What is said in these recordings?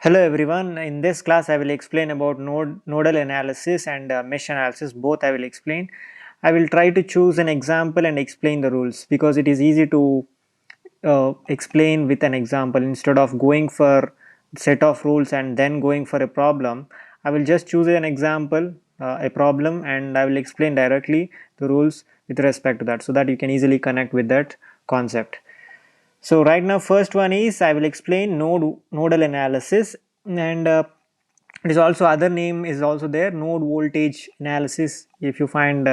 Hello everyone. In this class, I will explain about nodal analysis and mesh analysis. Both I will explain. I will try to choose an example and explain the rules because it is easy to explain with an example instead of going for set of rules and then going for a problem. I will just choose an example, a problem, and I will explain directly the rules with respect to that so that you can easily connect with that concept. So right now first one is I will explain nodal analysis, and it is also other name is also there, node voltage analysis. If you find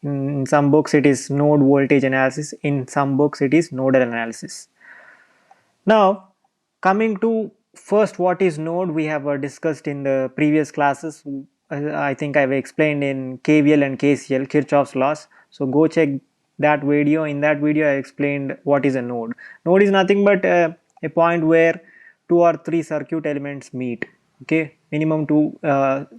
in some books it is node voltage analysis, in some books it is nodal analysis. Now coming to first, what is node, we have discussed in the previous classes. I think I've explained in KVL and KCL, Kirchhoff's laws. So go check that video. In that video I explained what is a node. Node is nothing but a point where two or three circuit elements meet. Okay, minimum two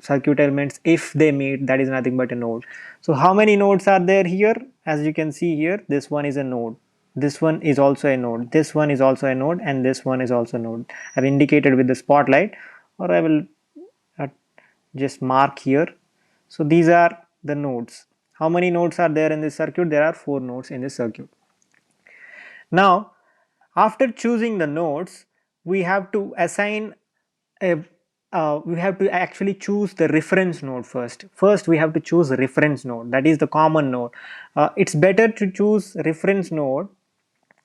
circuit elements, if they meet, that is nothing but a node. So how many nodes are there here? As you can see here, this one is a node, this one is also a node, this one is also a node, and this one is also a node. I've indicated with the spotlight, or I will uh, just mark here. So these are the nodes. How many nodes are there in this circuit? There are 4 nodes in this circuit. Now after choosing the nodes, we have to assign a we have to actually choose the reference node first. First we have to choose a reference node, that is the common node. It's better to choose reference node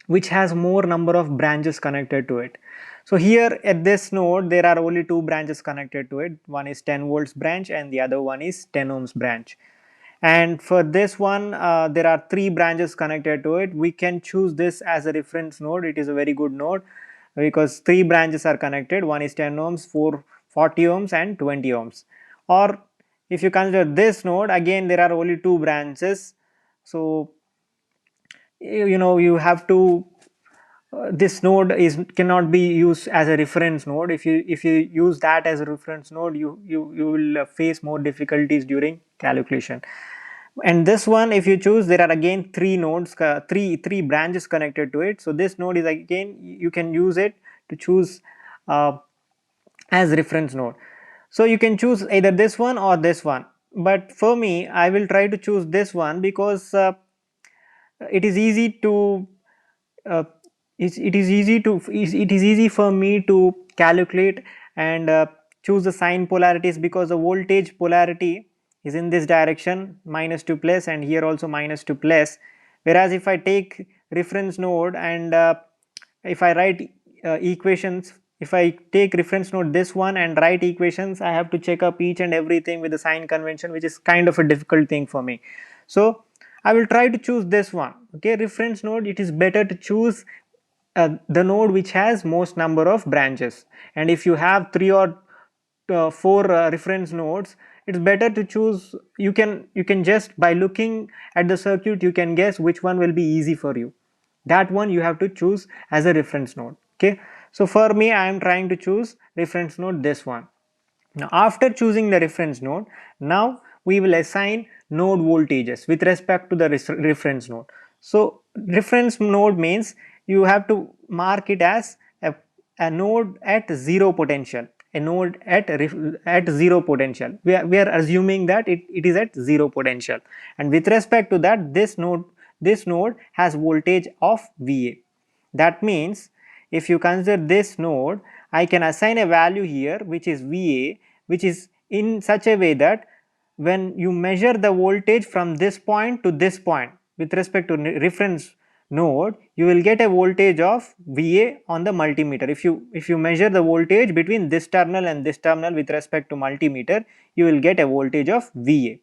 which has more number of branches connected to it. So here at this node there are only two branches connected to it. One is 10 volts branch and the other one is 10 ohms branch. And for this one there are three branches connected to it. We can choose this as a reference node. It is a very good node because three branches are connected. One is 10 ohms, 40 ohms and 20 ohms. Or if you consider this node, again there are only two branches. So you have to this node is cannot be used as a reference node. If you use that as a reference node, you will face more difficulties during calculation. And this one, if you choose, there are again three nodes, three branches connected to it. So this node is again, you can use it to choose as reference node. So you can choose either this one or this one, but for me I will try to choose this one because it is easy to uh, it is easy for me to calculate and choose the sign polarities, because the voltage polarity is in this direction, minus to plus, and here also minus to plus. Whereas if I take reference node and if I write equations, if I take reference node this one and write equations, I have to check up each and everything with the sign convention, which is kind of a difficult thing for me. So I will try to choose this one. Okay, reference node, it is better to choose the node which has most number of branches. And if you have three or four reference nodes, it's better to choose, you can just by looking at the circuit you can guess which one will be easy for you. That one you have to choose as a reference node. Okay, so for me I am trying to choose reference node this one. Now after choosing the reference node, now we will assign node voltages with respect to the reference node. So reference node means you have to mark it as a node at zero potential, a node at zero potential. We are assuming that it is at zero potential, and with respect to that, this node has voltage of VA. That means if you consider this node, I can assign a value here which is VA, which is in such a way that when you measure the voltage from this point to this point with respect to reference node, you will get a voltage of VA on the multimeter. If you measure the voltage between this terminal and this terminal with respect to multimeter, you will get a voltage of VA.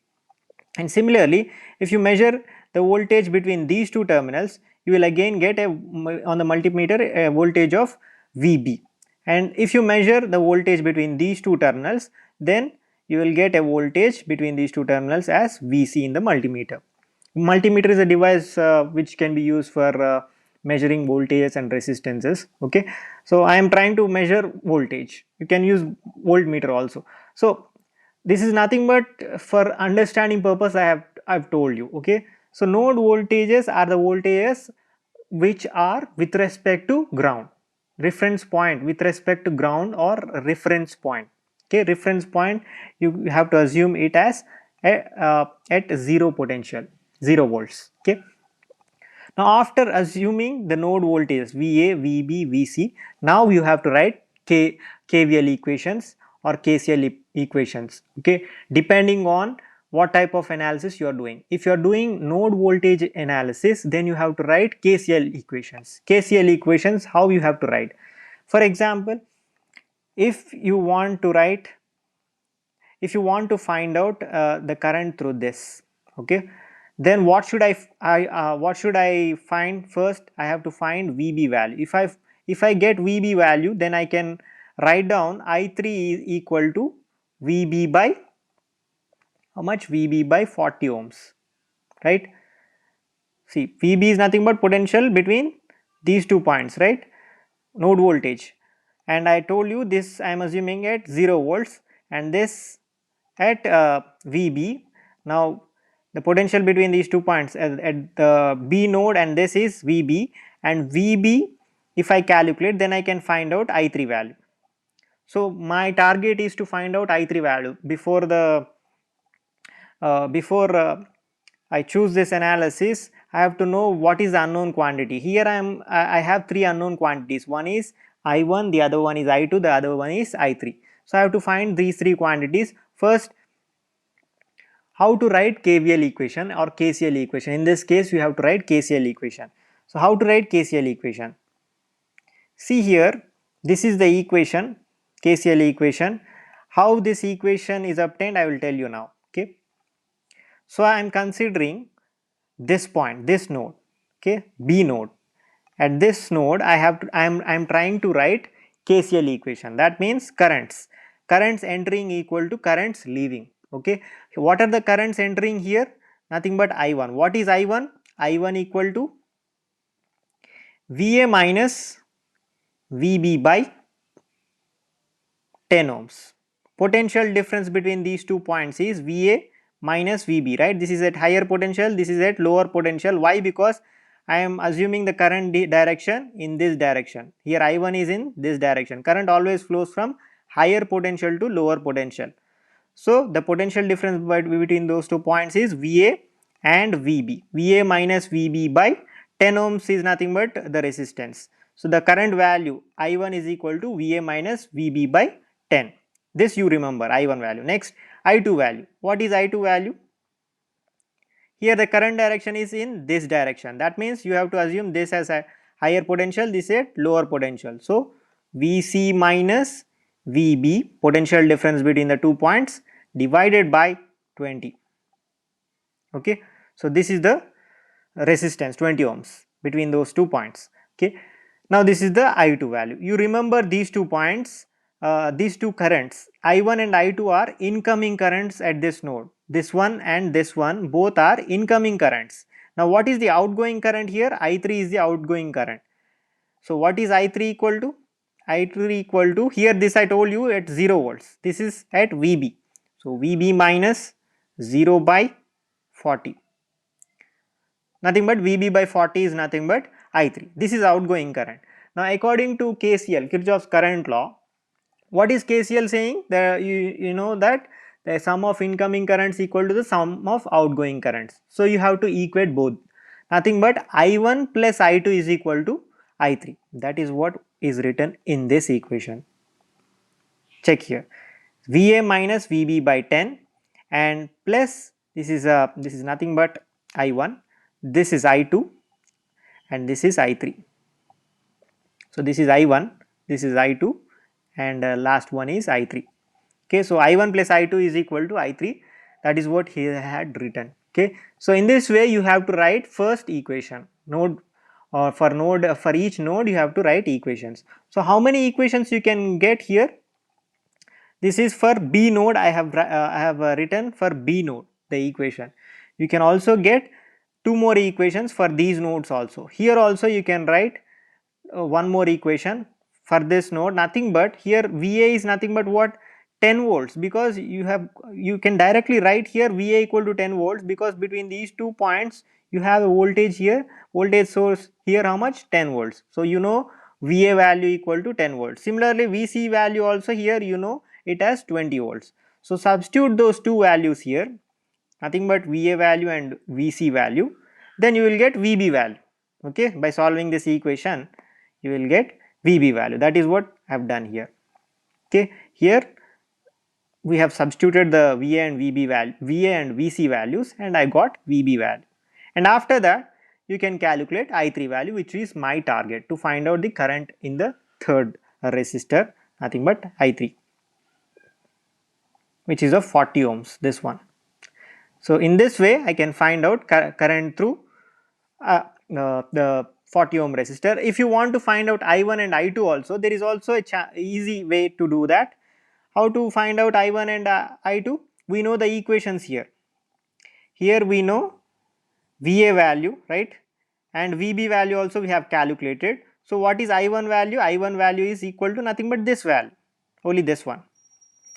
And similarly, if you measure the voltage between these two terminals, you will again get on the multimeter a voltage of VB. And if you measure the voltage between these two terminals, then you will get a voltage between these two terminals as VC in the multimeter. Multimeter is a device which can be used for measuring voltages and resistances. Okay, so I am trying to measure voltage. You can use voltmeter also. So this is nothing but for understanding purpose I've told you. Okay, so node voltages are the voltages which are with respect to ground. reference point with respect to ground or reference point. Okay, reference point, you have to assume it as at zero potential, 0 volts. Okay, now after assuming the node voltage VA, VB, VC, now you have to write KVL equations or Kcl equations, okay, depending on what type of analysis you are doing. If you are doing node voltage analysis, then you have to write Kcl equations. Kcl equations, how you have to write? For example, if you want to write, if you want to find out the current through this, okay, then what should what should I find? First I have to find VB value. If I get VB value, then I can write down I3 is equal to VB by how much? VB by 40 ohms, right? See, VB is nothing but potential between these 2 points, right? Node voltage, and I told you this I am assuming at 0 volts, and this at VB. Now the potential between these 2 points at the B node, and this is VB, and VB if I calculate, then I can find out I3 value. So my target is to find out I3 value before I choose this analysis. I have to know what is the unknown quantity. Here I have 3 unknown quantities. One is I1, the other one is I2, the other one is I3. So I have to find these 3 quantities. First, how to write KVL equation or Kcl equation. In this case, you have to write Kcl equation. So how to write Kcl equation? See here, this is the equation, Kcl equation. How this equation is obtained, I will tell you now. Okay. So I am considering this point, this node, okay, B node. At this node, I'm trying to write Kcl equation. That means currents entering equal to currents leaving. Okay, what are the currents entering here? Nothing but I1. What is I1? I1 equal to VA minus VB by 10 ohms. Potential difference between these 2 points is VA minus VB, right? This is at higher potential, this is at lower potential. Why? Because I am assuming the current direction in this direction. Here I1 is in this direction. Current always flows from higher potential to lower potential. So the potential difference between those 2 points is VA and VB. VA minus VB by 10 ohms is nothing but the resistance. So the current value I1 is equal to VA minus VB by 10. This you remember, I1 value. Next, I2 value. What is I2 value? Here the current direction is in this direction. That means you have to assume this as a higher potential, this at lower potential. So VC minus VB, potential difference between the 2 points, divided by 20. Okay. So this is the resistance, 20 ohms between those 2 points. Okay. Now this is the I2 value. You remember these 2 points, these 2 currents, I1 and I2 are incoming currents at this node. This one and this one both are incoming currents. Now what is the outgoing current here? I3 is the outgoing current. So what is I3 equal to? I3 equal to, here this I told you at 0 volts. This is at VB. So VB minus 0 by 40. Nothing but VB by 40 is nothing but I3. This is outgoing current. Now according to KCL, Kirchhoff's current law, what is KCL saying? You know that the sum of incoming currents equal to the sum of outgoing currents. So you have to equate both. Nothing but I1 plus I2 is equal to I3. That is what is written in this equation. Check here. VA minus VB by 10 and plus this is nothing but I1. This is I2 and this is I3. So this is I1, this is I2, and last one is I3. Okay, so I1 plus I2 is equal to I3. That is what he had written. Okay, so in this way you have to write first equation, node, or for each node you have to write equations. So how many equations you can get here? This is for B node. I have written for B node the equation. You can also get 2 more equations for these nodes also. Here also you can write one more equation for this node. Nothing but here VA is nothing but what? 10 volts, because you can directly write here VA equal to 10 volts, because between these 2 points you have a voltage here, voltage source here, how much? 10 volts. So you know Va value equal to 10 volts. Similarly, Vc value also here you know it as 20 volts. So substitute those two values here, nothing but Va value and Vc value, then you will get Vb value. Okay, by solving this equation you will get Vb value. That is what I have done here. Okay, here we have substituted the Va and Vb value, Va and Vc values, and I got Vb value. And after that you can calculate I3 value, which is my target to find out the current in the third resistor, nothing but I3, which is of 40 ohms, this one. So in this way I can find out current through the 40 ohm resistor. If you want to find out I1 and I2 also, there is also a easy way to do that. How to find out I1 and I2? We know the equations here. Here we know Va value, right, and Vb value also we have calculated. So what is I1 value? I1 value is equal to nothing but this value, only this one,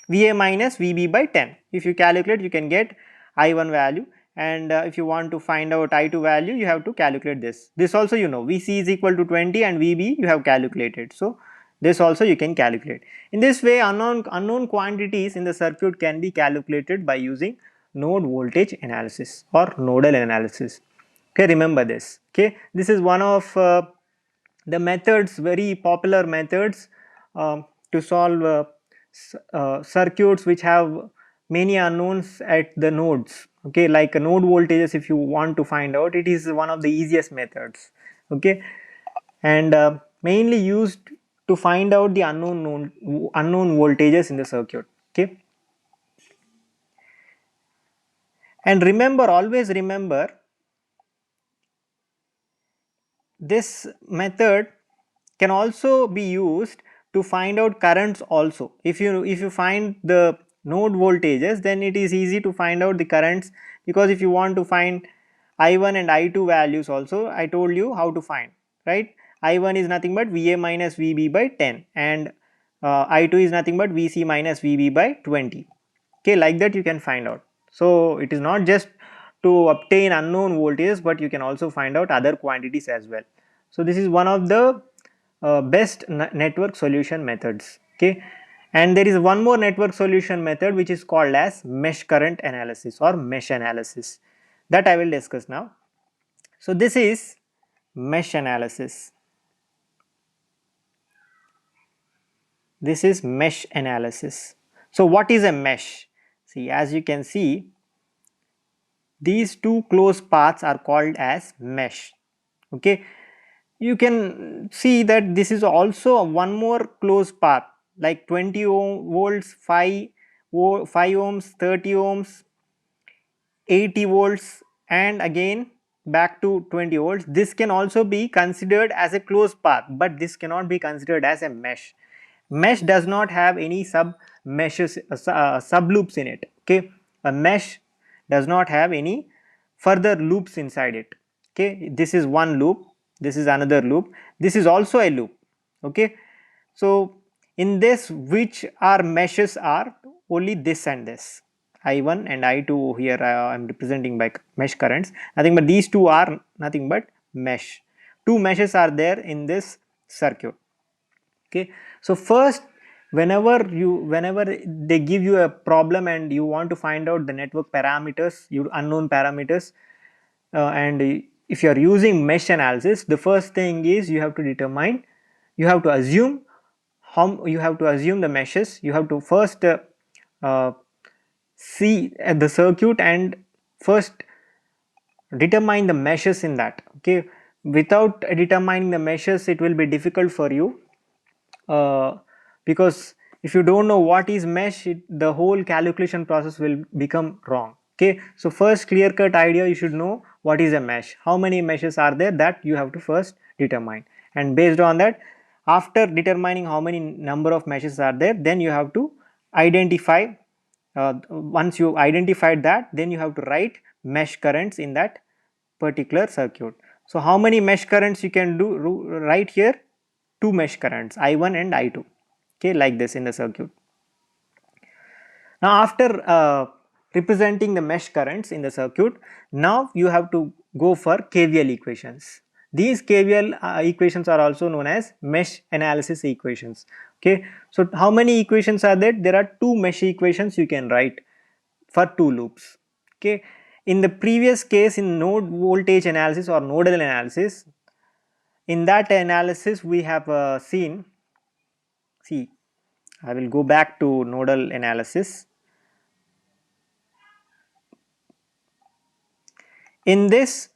Va minus Vb by 10. If you calculate you can get I1 value, and if you want to find out I2 value you have to calculate this. This also you know, Vc is equal to 20 and Vb you have calculated. So this also you can calculate. In this way unknown quantities in the circuit can be calculated by using node voltage analysis or nodal analysis. Okay, remember this. Okay, this is one of the methods, very popular methods to solve circuits which have many unknowns at the nodes. Okay, like node voltages, if you want to find out, it is one of the easiest methods. Okay, and mainly used to find out the unknown voltages in the circuit. Okay, and remember, always remember, this method can also be used to find out currents also. If you find the node voltages, then it is easy to find out the currents, because if you want to find I1 and I2 values also, I told you how to find, right? I1 is nothing but Va minus Vb by 10, and I2 is nothing but Vc minus Vb by 20. Okay, like that you can find out. So it is not just to obtain unknown voltages, but you can also find out other quantities as well. So this is one of the best network solution methods. Okay, and there is one more network solution method which is called as mesh current analysis or mesh analysis, that I will discuss now. So this is mesh analysis. This is mesh analysis. So what is a mesh? See, as you can see, these two closed paths are called as mesh. Okay, you can see that this is also one more closed path, like 20 volts, 5 ohms, 30 ohms, 80 volts, and again back to 20 volts. This can also be considered as a closed path, but this cannot be considered as a mesh. Mesh does not have any sub meshes, sub loops in it. Okay, a mesh does not have any further loops inside it. Okay, this is one loop, this is another loop, this is also a loop. Okay, so in this, which are meshes are only this and this, I1 and I2. Here I am representing by mesh currents, nothing but these two are nothing but mesh. Two meshes are there in this circuit. Okay, so first, whenever they give you a problem and you want to find out the network parameters, your unknown parameters, and if you are using mesh analysis, the first thing is you have to determine, you have to assume you have to assume the meshes. You have to first uh, see at the circuit and first determine the meshes in that. Okay, without determining the meshes it will be difficult for you, because if you don't know what is mesh, the whole calculation process will become wrong. Okay, so first clear cut idea, you should know what is a mesh, how many meshes are there, that you have to first determine, and based on that, after determining how many number of meshes are there, then you have to identify, once you identified that, then you have to write mesh currents in that particular circuit. So how many mesh currents you can do right here? Two mesh currents, I1 and I2. Okay, like this in the circuit. Now after representing the mesh currents in the circuit, now you have to go for KVL equations. These KVL equations are also known as mesh analysis equations. Okay, so how many equations are there? There are two mesh equations you can write for two loops. Okay, in the previous case, in node voltage analysis or nodal analysis, in that analysis we have seen, see, I will go back to nodal analysis. In this,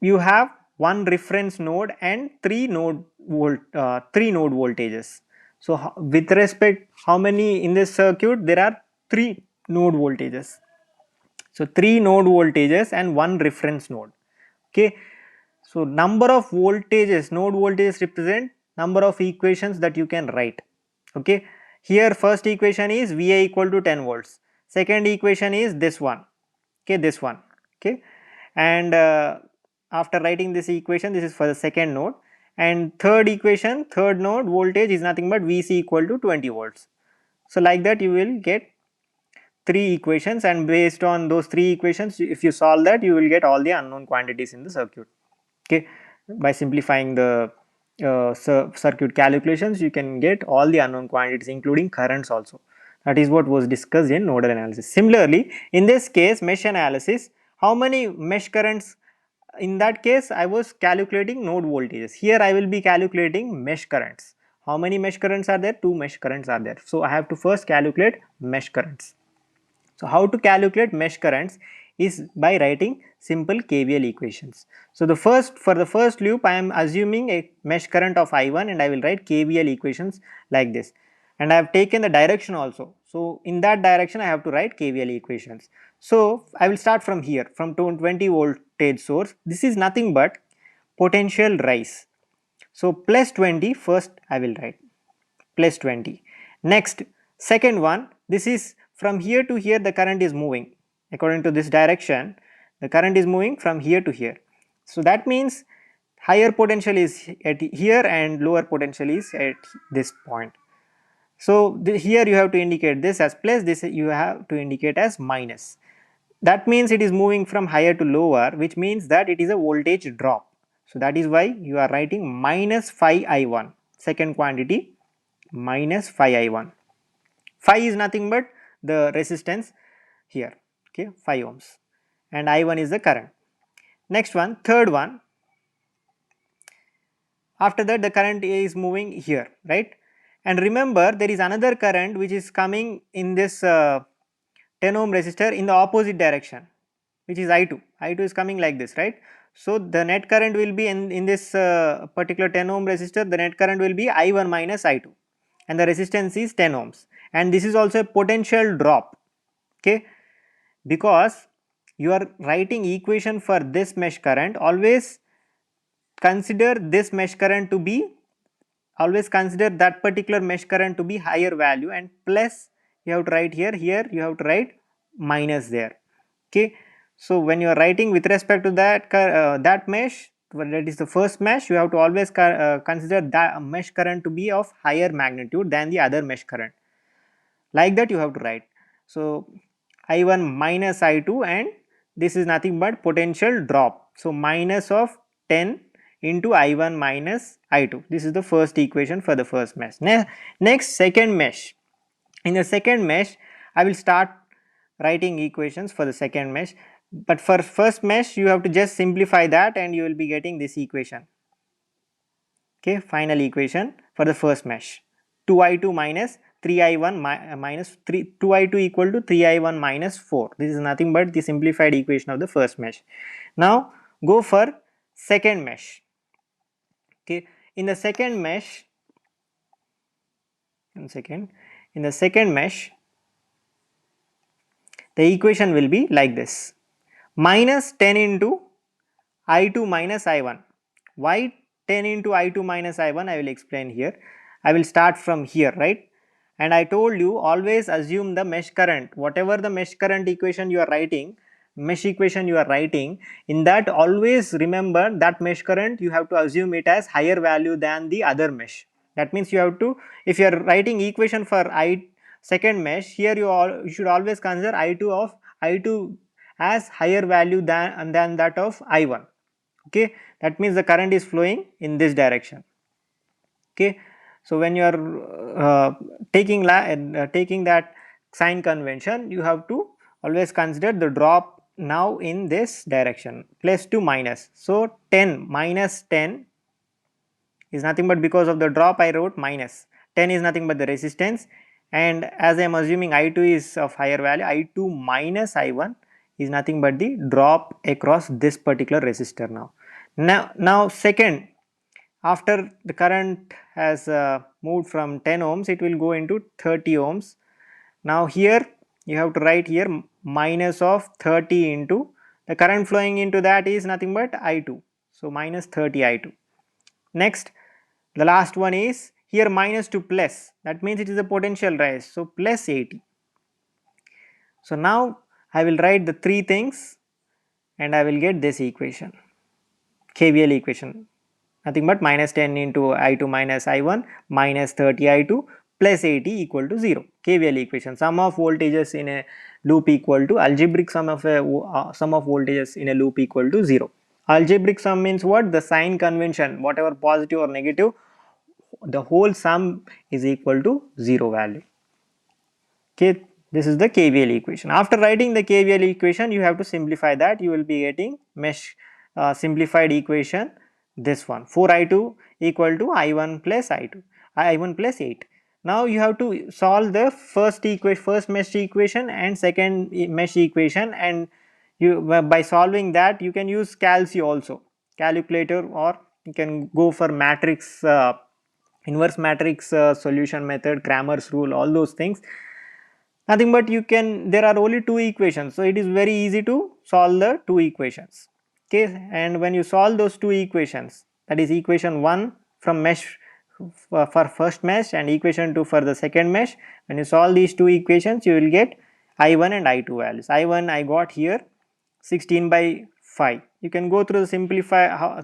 you have one reference node and three node voltages. So with respect, how many in this circuit? There are three node voltages. So three node voltages and one reference node. Okay. So number of voltages, node voltages represent number of equations that you can write. Okay. Here first equation is Va equal to 10 volts. Second equation is this one. Okay, this one. Okay, and after writing this equation, this is for the second node, and third equation, third node voltage is nothing but Vc equal to 20 volts. So like that you will get three equations, and based on those three equations, if you solve that, you will get all the unknown quantities in the circuit. Okay, by simplifying the circuit calculations, you can get all the unknown quantities including currents also. That is what was discussed in nodal analysis. Similarly, in this case mesh analysis, how many mesh currents? In that case I was calculating node voltages. Here I will be calculating mesh currents. How many mesh currents are there? Two mesh currents are there. So I have to first calculate mesh currents. So how to calculate mesh currents is by writing simple KVL equations. So for the first loop I am assuming a mesh current of I1 and I will write KVL equations like this, and I have taken the direction also. So in that direction I have to write KVL equations. So I will start from here, from 20 voltage source. This is nothing but potential rise. So plus 20 first I will write plus 20. Next, second one, this is from here to here the current is moving according to this direction. The current is moving from here to here. So that means higher potential is at here and lower potential is at this point. So here you have to indicate this as plus, this you have to indicate as minus. That means it is moving from higher to lower, which means that it is a voltage drop. So that is why you are writing minus 5I1, second quantity minus 5I1. 5 is nothing but the resistance here, okay, 5 ohms, and I1 is the current. Next one, third one, after that the current is moving here, right? And remember there is another current which is coming in this 10 ohm resistor in the opposite direction, which is I2. I2 is coming like this, right? So the net current will be in this particular 10 ohm resistor, the net current will be I1 minus I2, and the resistance is 10 ohms, and this is also a potential drop. Okay, because you are writing equation for this mesh current, always consider this mesh current to be, always consider that particular mesh current to be higher value, and plus you have to write here, here you have to write minus there. Okay, so when you are writing with respect to that mesh, well, that is the first mesh, you have to always consider that mesh current to be of higher magnitude than the other mesh current. Like that you have to write. So I1 minus I2, and this is nothing but potential drop. So minus of 10 into I1 minus I2. This is the first equation for the first mesh. Next, second mesh. In the second mesh, I will start writing equations for the second mesh. But for first mesh, you have to just simplify that and you will be getting this equation. Okay, final equation for the first mesh. 2I2 minus 3I1 minus 2I2 equal to 3I1 minus 4. This is nothing but the simplified equation of the first mesh. Now go for second mesh. Okay, in the second mesh, the second mesh, the equation will be like this: minus 10 into I2 minus I1. Why 10 into I2 minus I1? I will explain here. I will start from here, right? And I told you always assume the mesh current. Whatever the mesh current equation you are writing, mesh equation you are writing, in that always remember that mesh current you have to assume it as higher value than the other mesh. That means you have to, if you are writing equation for second mesh, here you should always consider I2 as higher value than that of I1. Okay, that means the current is flowing in this direction. Okay, so when you are taking that sign convention, you have to always consider the drop now in this direction, plus to minus. So 10 minus 10 is nothing but, because of the drop I wrote minus. 10 is nothing but the resistance, and as I am assuming I2 is of higher value, I2 minus I1 is nothing but the drop across this particular resistor now. Now second, after the current has moved from 10 ohms, it will go into 30 ohms. Now here you have to write here minus of 30 into the current flowing into that is nothing but I2. So minus 30 I2. Next, the last one is here minus to plus, that means it is a potential rise, so plus 80. So now I will write the three things and I will get this equation, KVL equation, nothing but minus 10 into I2 minus I1 minus 30 I2 plus 80 equal to 0. KVL equation, sum of voltages in a loop equal to algebraic sum of voltages in a loop equal to 0. Algebraic sum means what? The sign convention, whatever positive or negative, the whole sum is equal to 0 value. Okay, this is the KVL equation. After writing the KVL equation, you have to simplify that. You will be getting mesh simplified equation, this one, 4I2 equal to I1 plus I2, I1 plus 8. Now you have to solve the first mesh equation and second mesh equation, and you by solving that you can use calc also, calculator, or you can go for matrix inverse matrix solution method, Cramer's rule, all those things. Nothing but you can, there are only two equations, so it is very easy to solve the two equations. Okay, and when you solve those two equations, that is equation 1 from mesh for first mesh and equation 2 for the second mesh, when you solve these two equations you will get I1 and I2 values. I1 I got here 16 by 5. You can go through the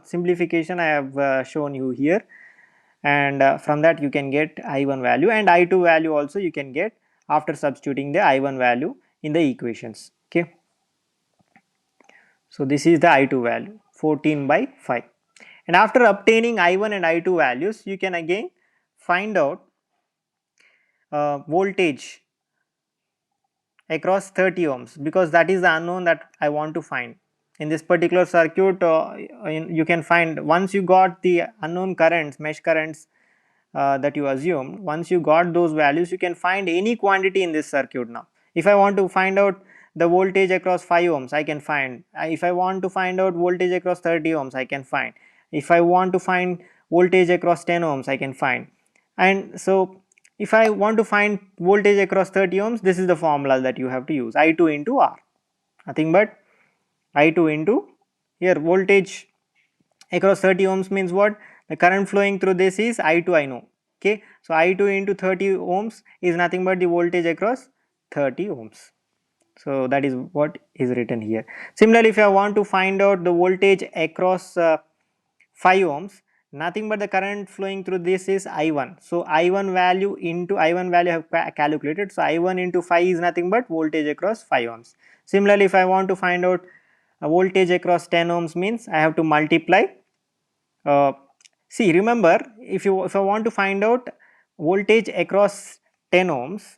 simplification I have shown you here, and from that you can get I1 value, and I2 value also you can get after substituting the I1 value in the equations. Okay, so this is the I2 value 14 by 5, and after obtaining I1 and I2 values you can again find out voltage across 30 ohms, because that is the unknown that I want to find. In this particular circuit you can find, once you got the unknown currents, mesh currents that you assumed, once you got those values you can find any quantity in this circuit. Now if I want to find out the voltage across 5 ohms I can find, if I want to find out voltage across 30 ohms I can find, if I want to find voltage across 10 ohms I can find. And so if I want to find voltage across 30 ohms, this is the formula that you have to use, I2 into R, nothing but I2 into, here voltage across 30 ohms means what? The current flowing through this is I2, I know. Okay, so I2 into 30 ohms is nothing but the voltage across 30 ohms. So that is what is written here. Similarly, if I want to find out the voltage across 5 ohms, nothing but the current flowing through this is I1. So I1 value into I1 value I have calculated. So I1 into 5 is nothing but voltage across 5 ohms. Similarly, if I want to find out a voltage across 10 ohms means I have to multiply. See, remember, if I want to find out voltage across 10 ohms,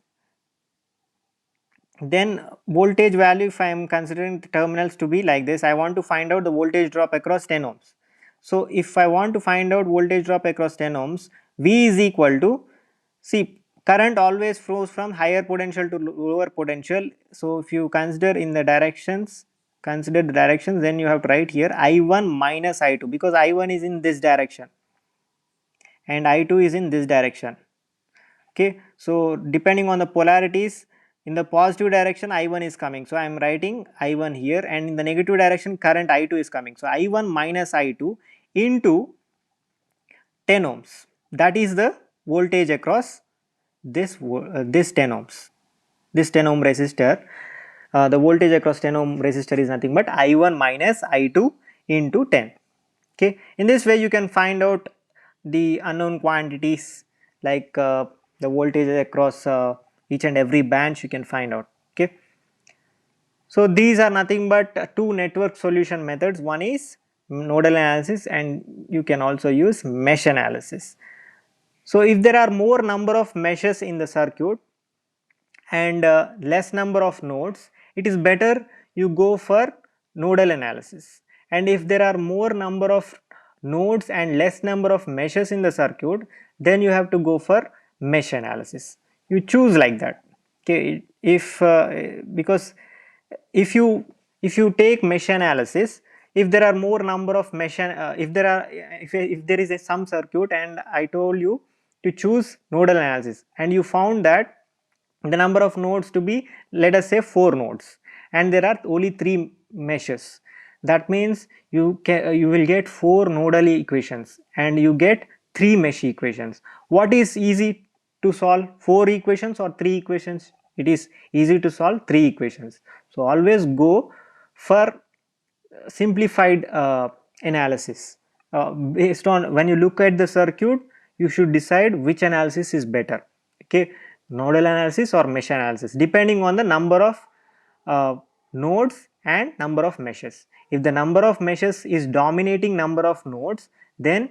then voltage value, if I am considering the terminals to be like this, I want to find out the voltage drop across 10 ohms. So if I want to find out voltage drop across 10 ohms, V is equal to, see, current always flows from higher potential to lower potential. So if you consider in the directions, consider the directions, then you have to write here I1 minus I2, because I1 is in this direction and I2 is in this direction. Okay, so depending on the polarities, in the positive direction I1 is coming, so I am writing I1 here, and in the negative direction current I2 is coming, so I1 minus I2 into 10 ohms, that is the voltage across this 10 ohms, this 10 ohm resistor. The voltage across 10 ohm resistor is nothing but I1 minus I2 into 10. Okay, in this way you can find out the unknown quantities, like the voltage across each and every branch you can find out. Okay, so these are nothing but two network solution methods. One is nodal analysis, and you can also use mesh analysis. So if there are more number of meshes in the circuit and less number of nodes, it is better you go for nodal analysis. And if there are more number of nodes and less number of meshes in the circuit, then you have to go for mesh analysis. You choose like that. Okay, if because if you take mesh analysis, if there are more number of if there are if there is a some circuit and I told you to choose nodal analysis, and you found that the number of nodes to be, let us say, 4 nodes, and there are only 3 meshes, that means you will get 4 nodal equations and you get 3 mesh equations. What is easy to solve, 4 equations or 3 equations? It is easy to solve 3 equations. So always go for simplified analysis. Based on, when you look at the circuit, you should decide which analysis is better. Okay, nodal analysis or mesh analysis, depending on the number of uh, nodes and number of meshes. If the number of meshes is dominating number of nodes, then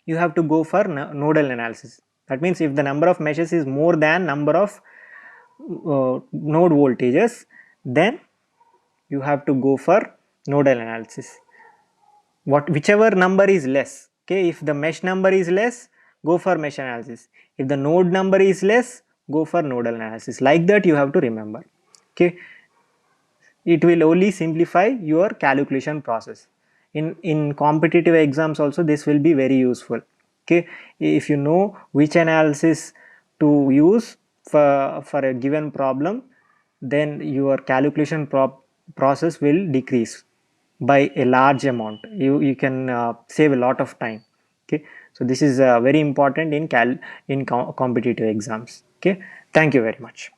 you have to go for nodal analysis. That means if the number of meshes is more than number of node voltages, then you have to go for nodal analysis. Whichever number is less, okay, if the mesh number is less, go for mesh analysis. If the node number is less, go for nodal analysis. Like that you have to remember. Okay, it will only simplify your calculation process. In competitive exams also this will be very useful. Okay, if you know which analysis to use for a given problem, then your calculation process will decrease by a large amount. You can save a lot of time. Okay, so this is very important in competitive exams. Okay, thank you very much.